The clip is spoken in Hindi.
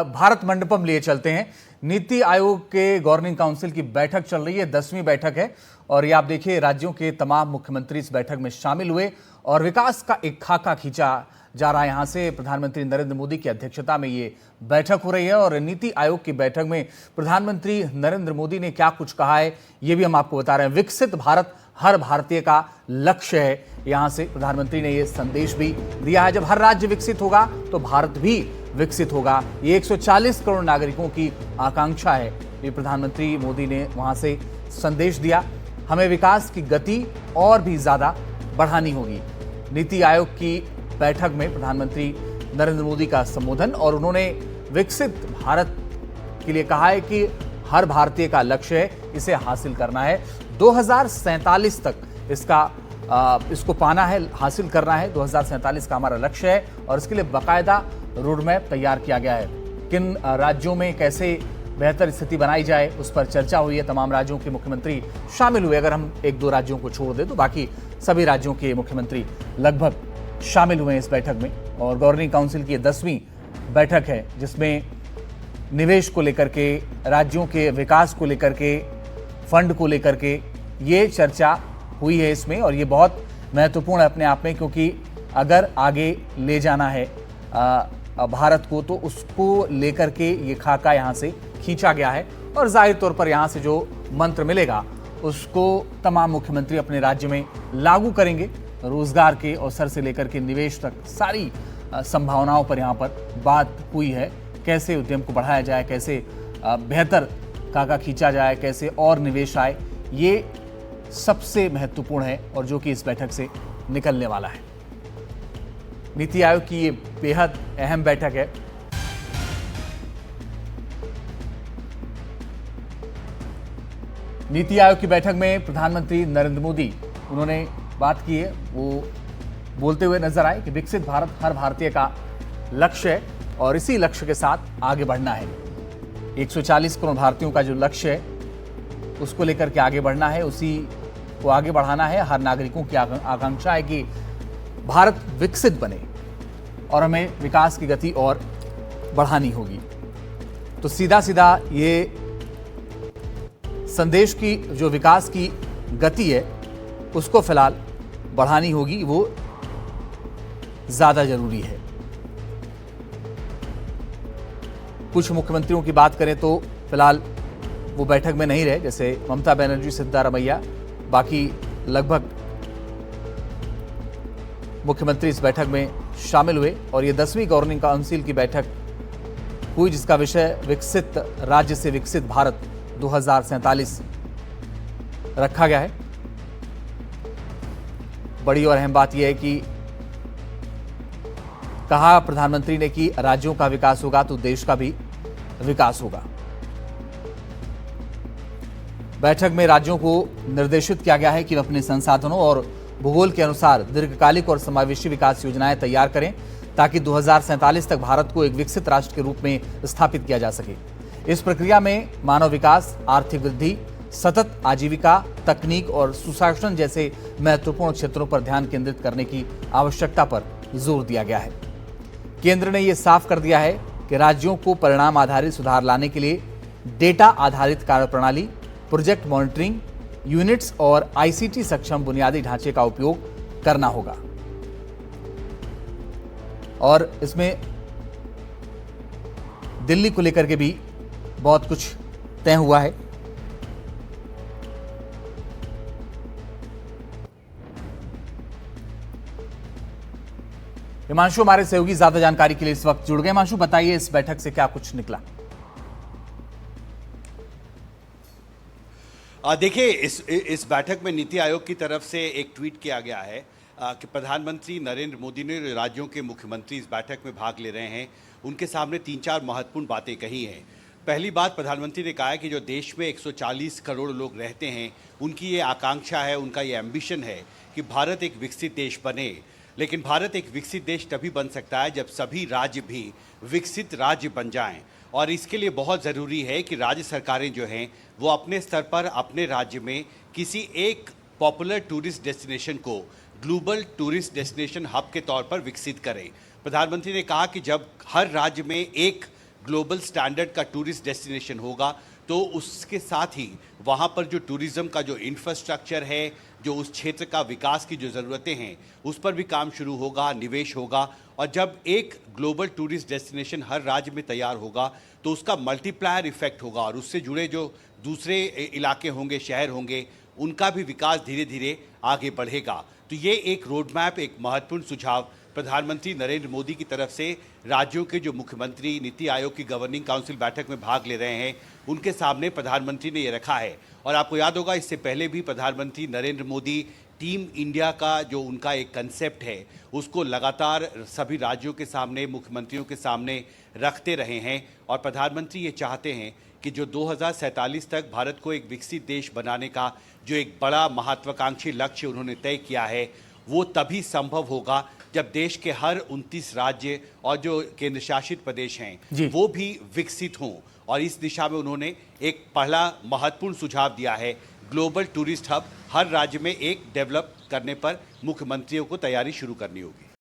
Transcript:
भारत मंडपम लिए चलते हैं। नीति आयोग के गवर्निंग काउंसिल की बैठक चल रही है, 10वीं बैठक है और ये आप देखिए राज्यों के तमाम मुख्यमंत्री इस बैठक में शामिल हुए और विकास का एक खाका खींचा जा रहा है। यहां से प्रधानमंत्री नरेंद्र मोदी की अध्यक्षता में ये बैठक हो रही है और नीति आयोग की बैठक में प्रधानमंत्री नरेंद्र मोदी ने क्या कुछ कहा है ये भी हम आपको बता रहे हैं। विकसित भारत हर भारतीय का लक्ष्य है। यहां से प्रधानमंत्री ने ये संदेश भी दिया है, जब हर राज्य विकसित होगा तो भारत भी विकसित होगा। ये 140 करोड़ नागरिकों की आकांक्षा है। ये प्रधानमंत्री मोदी ने वहां से संदेश दिया। हमें विकास की गति और भी ज्यादा बढ़ानी होगी। नीति आयोग की बैठक में प्रधानमंत्री नरेंद्र मोदी का संबोधन और उन्होंने विकसित भारत के लिए कहा है कि हर भारतीय का लक्ष्य है, इसे हासिल करना है। 2047 तक इसको पाना है, हासिल करना है। 2047 का हमारा लक्ष्य है और इसके लिए बाकायदा रोड मैप तैयार किया गया है। किन राज्यों में कैसे बेहतर स्थिति बनाई जाए उस पर चर्चा हुई है। तमाम राज्यों के मुख्यमंत्री शामिल हुए। अगर हम एक दो राज्यों को छोड़ दें तो बाकी सभी राज्यों के मुख्यमंत्री लगभग शामिल हुए हैं इस बैठक में। और गवर्निंग काउंसिल की 10वीं बैठक है जिसमें निवेश को लेकर के, राज्यों के विकास को लेकर के, फंड को लेकर के ये चर्चा हुई है इसमें। और ये बहुत महत्वपूर्ण है अपने आप में, क्योंकि अगर आगे ले जाना है भारत को तो उसको लेकर के ये खाका यहाँ से खींचा गया है और जाहिर तौर पर यहाँ से जो मंत्र मिलेगा उसको तमाम मुख्यमंत्री अपने राज्य में लागू करेंगे। रोजगार के अवसर से लेकर के निवेश तक सारी संभावनाओं पर यहाँ पर बात हुई है। कैसे उद्यम को बढ़ाया जाए, कैसे बेहतर खाका खींचा जाए, कैसे और निवेश आए, ये सबसे महत्वपूर्ण है और जो कि इस बैठक से निकलने वाला है। नीति आयोग की ये बेहद अहम बैठक है। नीति आयोग की बैठक में प्रधानमंत्री नरेंद्र मोदी उन्होंने बात की है। वो बोलते हुए नजर आए कि विकसित भारत हर भारतीय का लक्ष्य है और इसी लक्ष्य के साथ आगे बढ़ना है। 140 करोड़ भारतीयों का जो लक्ष्य है उसको लेकर के आगे बढ़ना है, उसी को आगे बढ़ाना है। हर नागरिकों की आकांक्षा है कि भारत विकसित बने और हमें विकास की गति और बढ़ानी होगी। तो सीधा सीधा ये संदेश की जो विकास की गति है उसको फिलहाल बढ़ानी होगी, वो ज्यादा जरूरी है। कुछ मुख्यमंत्रियों की बात करें तो फिलहाल वो बैठक में नहीं रहे, जैसे ममता बनर्जी, सिद्धारमैया, बाकी लगभग मुख्यमंत्री इस बैठक में शामिल हुए। और ये 10वीं गवर्निंग काउंसिल की बैठक हुई जिसका विषय विकसित राज्य से विकसित भारत 2047 रखा गया है। बड़ी और अहम बात यह है कि कहा प्रधानमंत्री ने कि राज्यों का विकास होगा तो देश का भी विकास होगा। बैठक में राज्यों को निर्देशित किया गया है कि वे अपने संसाधनों और भूगोल के अनुसार दीर्घकालिक और समावेशी विकास योजनाएं तैयार करें ताकि 2047 तक भारत को एक विकसित राष्ट्र के रूप में स्थापित किया जा सके। इस प्रक्रिया में मानव विकास, आर्थिक वृद्धि, सतत आजीविका, तकनीक और सुशासन जैसे महत्वपूर्ण क्षेत्रों पर ध्यान केंद्रित करने की आवश्यकता पर जोर दिया गया है। केंद्र ने यह साफ कर दिया है कि राज्यों को परिणाम आधारित सुधार लाने के लिए डेटा आधारित कार्यप्रणाली, प्रोजेक्ट मॉनिटरिंग यूनिट्स और आईसीटी सक्षम बुनियादी ढांचे का उपयोग करना होगा। और इसमें दिल्ली को लेकर के भी बहुत कुछ तय हुआ है। हिमांशु हमारे सहयोगी ज्यादा जानकारी के लिए इस वक्त जुड़ गए। हिमांशु, बताइए इस बैठक से क्या कुछ निकला? देखिए, इस बैठक में नीति आयोग की तरफ से एक ट्वीट किया गया है कि प्रधानमंत्री नरेंद्र मोदी ने राज्यों के मुख्यमंत्री इस बैठक में भाग ले रहे हैं, उनके सामने 3-4 महत्वपूर्ण बातें कही हैं। पहली बात, प्रधानमंत्री ने कहा है कि जो देश में 140 करोड़ लोग रहते हैं उनकी ये आकांक्षा है, उनका ये एम्बिशन है कि भारत एक विकसित देश बने। लेकिन भारत एक विकसित देश तभी बन सकता है जब सभी राज्य भी विकसित राज्य बन जाएं। और इसके लिए बहुत ज़रूरी है कि राज्य सरकारें जो हैं वो अपने स्तर पर अपने राज्य में किसी एक पॉपुलर टूरिस्ट डेस्टिनेशन को ग्लोबल टूरिस्ट डेस्टिनेशन हब के तौर पर विकसित करें। प्रधानमंत्री ने कहा कि जब हर राज्य में एक ग्लोबल स्टैंडर्ड का टूरिस्ट डेस्टिनेशन होगा, तो उसके साथ ही वहाँ पर जो टूरिज्म का जो इंफ्रास्ट्रक्चर है, जो उस क्षेत्र का विकास की जो ज़रूरतें हैं, उस पर भी काम शुरू होगा, निवेश होगा। और जब एक ग्लोबल टूरिस्ट डेस्टिनेशन हर राज्य में तैयार होगा, तो उसका मल्टीप्लायर इफेक्ट होगा और उससे जुड़े जो दूसरे इलाके होंगे, शहर होंगे, उनका भी विकास धीरे धीरे आगे बढ़ेगा। तो ये एक रोड मैप, एक महत्वपूर्ण सुझाव प्रधानमंत्री नरेंद्र मोदी की तरफ से राज्यों के जो मुख्यमंत्री नीति आयोग की गवर्निंग काउंसिल बैठक में भाग ले रहे हैं, उनके सामने प्रधानमंत्री ने ये रखा है। और आपको याद होगा, इससे पहले भी प्रधानमंत्री नरेंद्र मोदी टीम इंडिया का जो उनका एक कंसेप्ट है, उसको लगातार सभी राज्यों के सामने, मुख्यमंत्रियों के सामने रखते रहे हैं। और प्रधानमंत्री ये चाहते हैं कि जो 2047 तक भारत को एक विकसित देश बनाने का जो एक बड़ा महत्वाकांक्षी लक्ष्य उन्होंने तय किया है, वो तभी संभव होगा जब देश के हर 29 राज्य और जो केंद्र शासित प्रदेश हैं वो भी विकसित हों। और इस दिशा में उन्होंने एक पहला महत्वपूर्ण सुझाव दिया है, ग्लोबल टूरिस्ट हब हर राज्य में एक डेवलप करने पर मुख्यमंत्रियों को तैयारी शुरू करनी होगी।